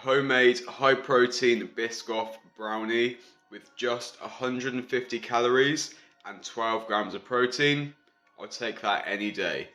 homemade high protein Biscoff brownie with just 150 calories and 12 grams of protein. I'll take that any day.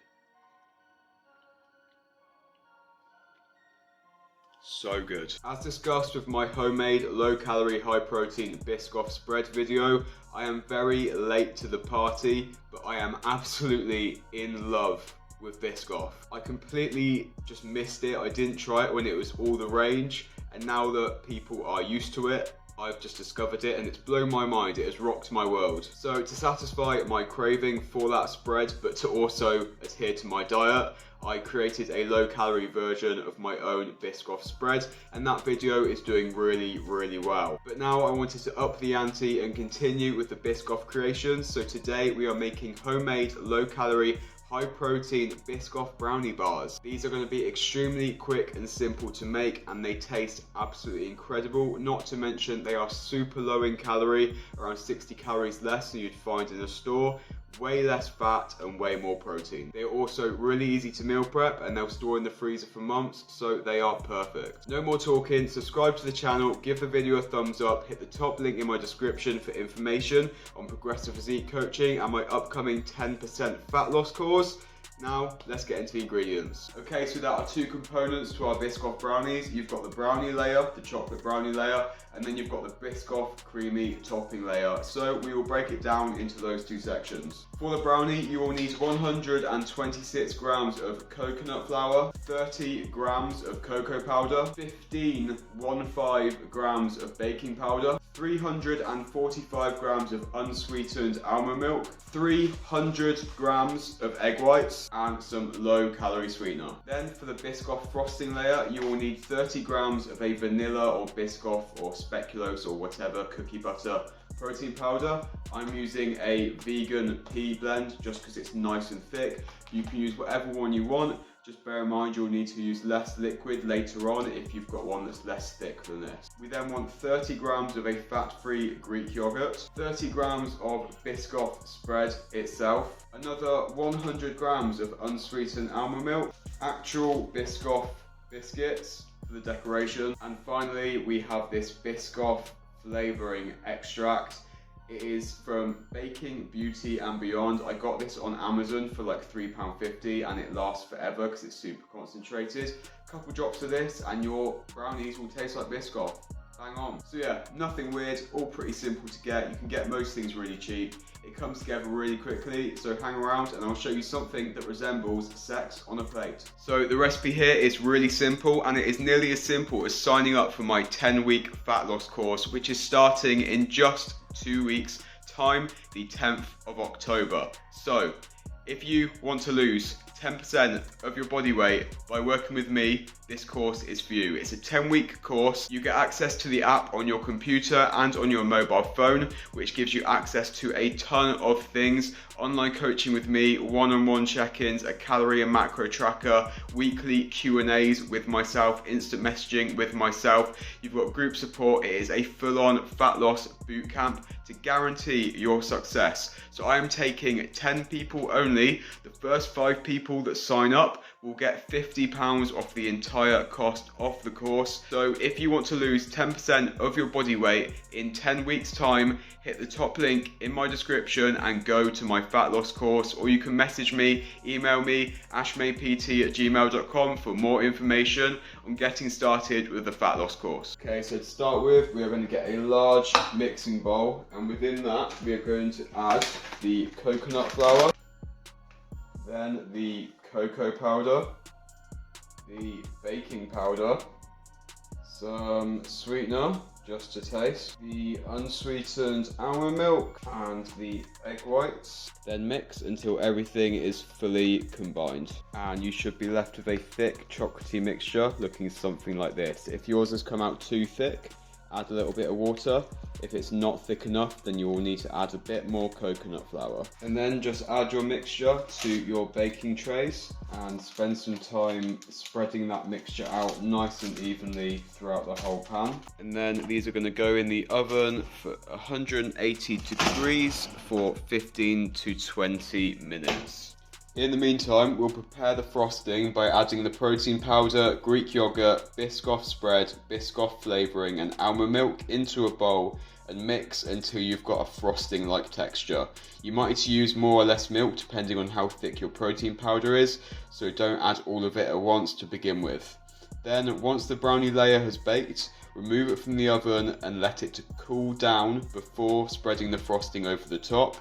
So good. As discussed with my homemade low calorie high protein Biscoff spread video, I am very late to the party, but I am absolutely in love with Biscoff. I completely just missed it. I didn't try it when it was all the rage, and now that people are used to it, I've just discovered it and it's blown my mind. It has rocked my world. So to satisfy my craving for that spread, but to also adhere to my diet, I created a low calorie version of my own Biscoff spread, and that video is doing really well. But now I wanted to up the ante and continue with the Biscoff creations. So today we are making homemade low calorie high protein Biscoff brownie bars. These are going to be extremely quick and simple to make, and they taste absolutely incredible. Not to mention they are super low in calorie, around 60 calories less than you'd find in a store. Way less fat and way more protein. They're also really easy to meal prep and they'll store in the freezer for months, so they are perfect. No more talking, subscribe to the channel, give the video a thumbs up, hit the top link in my description for information on progressive physique coaching and my upcoming 10% fat loss course. Now, let's get into the ingredients. Okay, so there are two components to our Biscoff brownies. You've got the brownie layer, the chocolate brownie layer, and then you've got the Biscoff creamy topping layer. So we will break it down into those two sections. For the brownie, you will need 126 grams of coconut flour, 30 grams of cocoa powder, 15 grams of baking powder, 345 grams of unsweetened almond milk, 300 grams of egg whites, and some low calorie sweetener. Then for the Biscoff frosting layer, you will need 30 grams of a vanilla or Biscoff or speculoos or whatever cookie butter protein powder. I'm using a vegan pea blend just because it's nice and thick. You can use whatever one you want. Just bear in mind you'll need to use less liquid later on if you've got one that's less thick than this. We then want 30 grams of a fat-free Greek yogurt, 30 grams of Biscoff spread itself, another 100 grams of unsweetened almond milk, actual Biscoff biscuits for the decoration, and finally we have this Biscoff flavouring extract. It is from Baking Beauty and Beyond. I got this on Amazon for like £3.50 and it lasts forever because it's super concentrated. A couple drops of this and your brownies will taste like Biscoff. Bang on. So yeah, nothing weird, all pretty simple to get. You can get most things really cheap. It comes together really quickly, so hang around and I'll show you something that resembles sex on a plate. So the recipe here is really simple, and it is nearly as simple as signing up for my 10-week fat loss course, which is starting in just 2 weeks time, the 10th of October. So if you want to lose 10% of your body weight by working with me, this course is for you. It's a 10-week course. You get access to the app on your computer and on your mobile phone, which gives you access to a ton of things. Online coaching with me, one-on-one check-ins, a calorie and macro tracker, weekly Q&As with myself, instant messaging with myself. You've got group support. It is a full-on fat loss bootcamp to guarantee your success. So I am taking 10 people only. The first 5 people that sign up will get £50 off the entire cost of the course. So if you want to lose 10% of your body weight in 10 weeks time, hit the top link in my description and go to my fat loss course, or you can message me, email me, ashmaypt@gmail.com for more information on getting started with the fat loss course. Okay, so to start with, we are going to get a large mixing bowl, and within that we are going to add the coconut flour, then the cocoa powder, the baking powder, some sweetener just to taste, the unsweetened almond milk, and the egg whites. Then mix until everything is fully combined, and you should be left with a thick chocolatey mixture looking something like this. If yours has come out too thick, add a little bit of water. If it's not thick enough, then you will need to add a bit more coconut flour. And then just add your mixture to your baking trays and spend some time spreading that mixture out nice and evenly throughout the whole pan. And then these are going to go in the oven for 180 degrees for 15 to 20 minutes. In the meantime, we'll prepare the frosting by adding the protein powder, Greek yogurt, Biscoff spread, Biscoff flavouring and almond milk into a bowl and mix until you've got a frosting-like texture. You might need to use more or less milk depending on how thick your protein powder is, so don't add all of it at once to begin with. Then, once the brownie layer has baked, remove it from the oven and let it cool down before spreading the frosting over the top.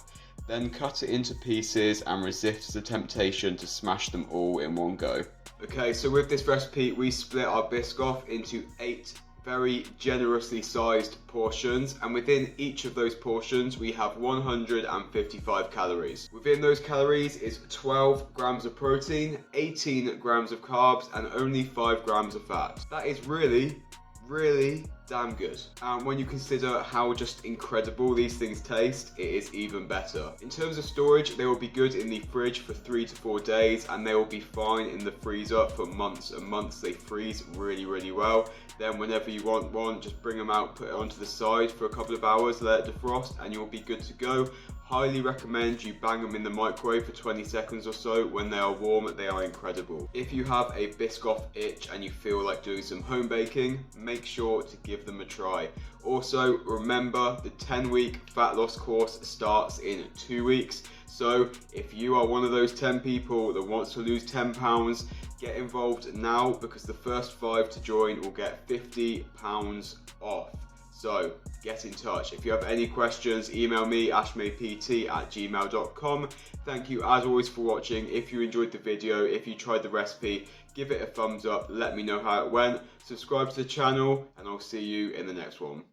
Then cut it into pieces and resist the temptation to smash them all in one go. Okay, so with this recipe, we split our Biscoff into 8 very generously sized portions, and within each of those portions we have 155 calories. Within those calories is 12 grams of protein, 18 grams of carbs and only 5 grams of fat. That is really damn good. And when you consider how just incredible these things taste, it is even better. In terms of storage, they will be good in the fridge for 3 to 4 days, and they will be fine in the freezer for months and months. They freeze really well. Then whenever you want one, just bring them out, put it onto the side for a couple of hours, let it defrost, and you'll be good to go. Highly recommend you bang them in the microwave for 20 seconds or so. When they are warm, they are incredible. If you have a Biscoff itch and you feel like doing some home baking, make sure to give them a try. Also, remember the 10-week fat loss course starts in 2 weeks. So if you are one of those 10 people that wants to lose 10 pounds, get involved now, because the first 5 to join will get £50 off. So get in touch. If you have any questions, email me ashmaypt@gmail.com. Thank you as always for watching. If you enjoyed the video, if you tried the recipe, give it a thumbs up, let me know how it went. Subscribe to the channel and I'll see you in the next one.